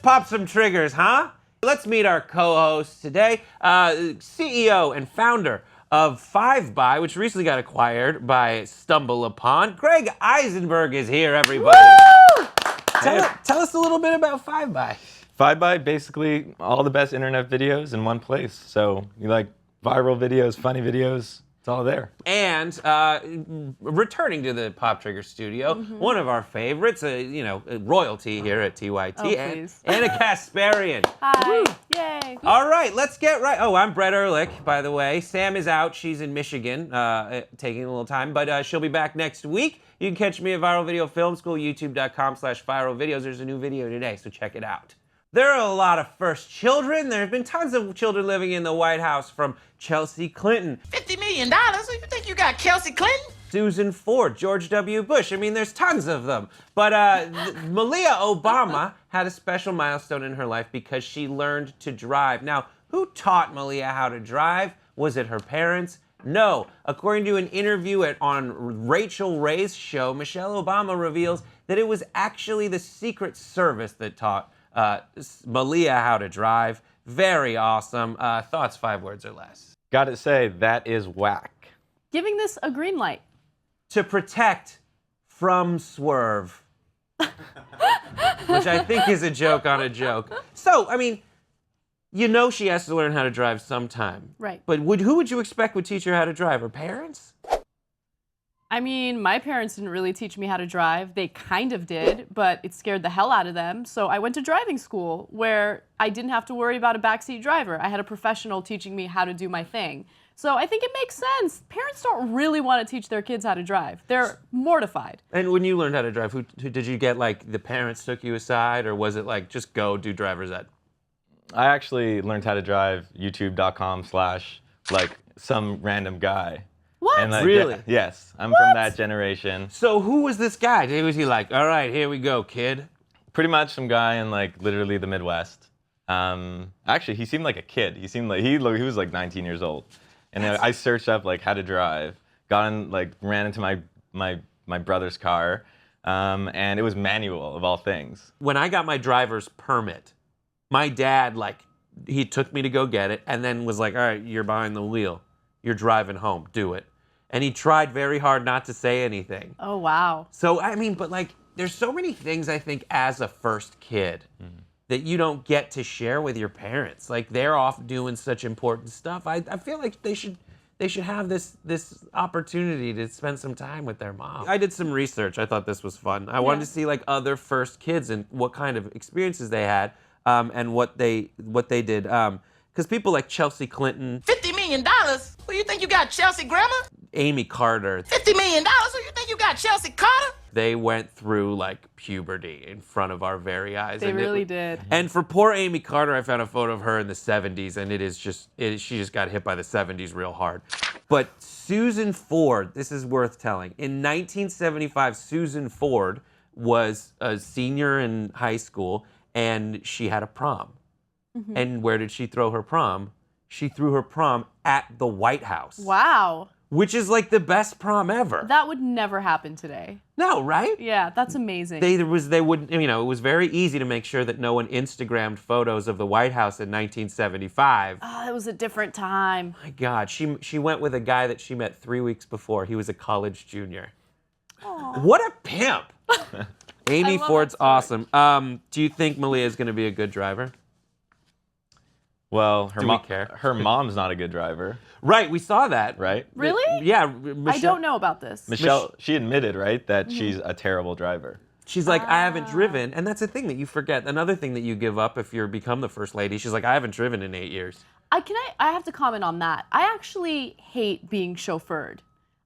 pop some triggers, huh? Let's meet our co-host today, CEO and founder of 5by, which recently got acquired by Stumble Upon. Greg Isenberg is here, everybody. Woo! Tell us a little bit about 5by. 5by, basically all the best internet videos in one place. So you like viral videos, funny videos, it's all there. And returning to the Pop Trigger studio, one of our favorites, royalty here at TYT, please. Anna Kasparian. Hi. Woo. Yay. All right, let's get right. Oh, I'm Brett Erlich, by the way. Sam is out. She's in Michigan, taking a little time, but she'll be back next week. You can catch me at Viral Video Film School, youtube.com/viralvideos. There's a new video today, so check it out. There are a lot of first children. There have been tons of children living in the White House, from Chelsea Clinton, $50 million? Who you think you got, Kelsey Clinton? Susan Ford, George W. Bush. I mean, there's tons of them. But Malia Obama had a special milestone in her life because she learned to drive. Now, who taught Malia how to drive? Was it her parents? No. According to an interview on Rachel Ray's show, Michelle Obama reveals that it was actually the Secret Service that taught Malia how to drive. Very awesome. Thoughts, 5 words or less. Gotta say, that is whack. Giving this a green light. To protect from swerve. Which I think is a joke on a joke. So, I mean, she has to learn how to drive sometime. Right. But who would you expect would teach her how to drive? Her parents? I mean, my parents didn't really teach me how to drive. They kind of did, but it scared the hell out of them. So I went to driving school where I didn't have to worry about a backseat driver. I had a professional teaching me how to do my thing. So I think it makes sense. Parents don't really want to teach their kids how to drive. They're mortified. And when you learned how to drive, who did you get, like, the parents took you aside, or was it like, just go do driver's ed? I actually learned how to drive youtube.com/ like some random guy. What? And Really? Yes, I'm What? from that generation. So who was this guy? Was he like, all right, here we go, kid? Pretty much some guy in like literally the Midwest. Actually, he seemed like a kid. He seemed like he was like 19 years old. And then I searched up like how to drive, ran into my brother's car, and it was manual of all things. When I got my driver's permit, my dad, he took me to go get it and then was like, all right, you're behind the wheel. You're driving home. Do it. And he tried very hard not to say anything. Oh, wow. So, I mean, but there's so many things, I think, as a first kid that you don't get to share with your parents. Like, they're off doing such important stuff. I feel like they should have this opportunity to spend some time with their mom. I did some research. I thought this was fun. I wanted to see other first kids and what kind of experiences they had, and what they did. Because people like Chelsea Clinton, $50 million? Who you think you got, Chelsea Grandma? Amy Carter, $50 million? Who you think you got, Chelsea Carter? they went through puberty in front of our very eyes. They really did. And for poor Amy Carter, I found a photo of her in the 70s, and she just got hit by the 70s real hard. But Susan Ford, this is worth telling. In 1975, Susan Ford was a senior in high school, and she had a prom. Mm-hmm. And where did she throw her prom? She threw her prom at the White House. Wow. Which is the best prom ever. That would never happen today. No, right? Yeah, that's amazing. It was very easy to make sure that no one Instagrammed photos of the White House in 1975. Oh, it was a different time. My God, she went with a guy that she met 3 weeks before. He was a college junior. Aww. What a pimp! Amy Ford's awesome. Do you think Malia is going to be a good driver? Well, her mom's not a good driver. Right, we saw that. Right? Really? Yeah. I don't know about this. Michelle, she admitted, right, that she's a terrible driver. She's like, I haven't driven. And that's a thing that you forget. Another thing that you give up if you become the first lady. She's like, I haven't driven in 8 years. I have to comment on that. I actually hate being chauffeured.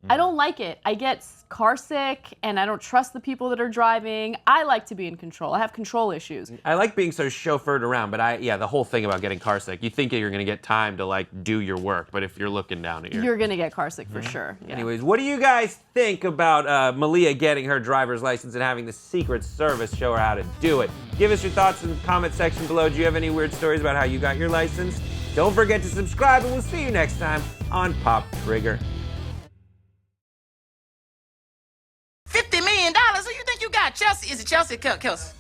I don't like it. I get car sick, and I don't trust the people that are driving. I like to be in control. I have control issues. I like being so chauffeured around, but the whole thing about getting car sick, you think you're going to get time to do your work, but if you're looking down at you're going to get car sick for sure. Yeah. Anyways, what do you guys think about Malia getting her driver's license and having the Secret Service show her how to do it? Give us your thoughts in the comment section below. Do you have any weird stories about how you got your license? Don't forget to subscribe, and we'll see you next time on Pop Trigger. $50 million? Who you think you got, Chelsea? Is it Chelsea or Kelsey?